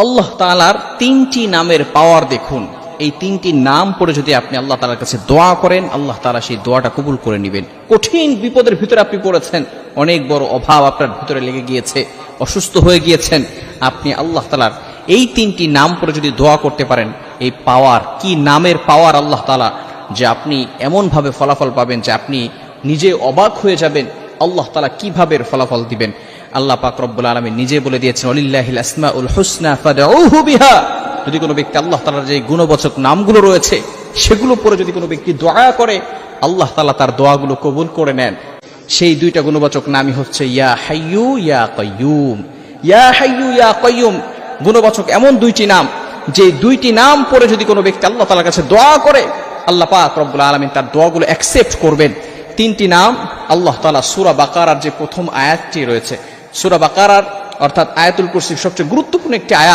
আল্লাহ তাআলার তিনটি নামের পাওয়ার দেখুন। এই তিনটি নাম পড়ে যদি আপনি আল্লাহ তাআলার কাছে দোয়া করেন, আল্লাহ তাআলা সেই দোয়াটা কবুল করে নেবেন। কঠিন বিপদের ভিতরে আপনি পড়েছেন, অনেক বড় অভাব আপনার ভিতরে লেগে গিয়েছে, অসুস্থ হয়ে গিয়েছেন, আপনি আল্লাহ তাআলার এই তিনটি নাম পড়ে যদি দোয়া করতে পারেন, এই পাওয়ার কি নামের পাওয়ার আল্লাহ তাআলা, যে আপনি এমনভাবে ফলাফল পাবেন যে আপনি নিজে অবাক হয়ে যাবেন আল্লাহ তাআলা কিভাবে ফলাফল দিবেন। আল্লাহ পাক রব্বুল আলামিন নিজে বলে দিয়েছেন, ওয়ালিল্লাহিল আসমাউল হুসনা ফাদউহু বিহা। যদি কোনো ব্যক্তি আল্লাহ তাআলার যে গুণবাচক নামগুলো রয়েছে সেগুলো পরে যদি কোনো ব্যক্তি দোয়া করে, আল্লাহ তাআলা তার দোয়াগুলো কবুল করে নেন। সেই দুইটা গুণবাচক নামই হচ্ছে ইয়া হাইয়্যু ইয়া কাইয়্যুম। ইয়া হাইয়্যু ইয়া কাইয়্যুম গুণবাচক এমন দুইটি নাম, যে দুইটি নাম পরে যদি কোনো ব্যক্তি আল্লাহ তাআলার কাছে দোয়া করে, আল্লাহ পাক রব্বুল আলামিন তার দোয়াগুলো অ্যাকসেপ্ট করবেন। তিনটি নাম আল্লাহ তাআলা সূরা বাকারার যে প্রথম আয়াতটি রয়েছে, সূরা বাকারার অর্থাৎ আয়াতুল কুরসির সবচেয়ে গুরুত্বপূর্ণ একটি আয়াত।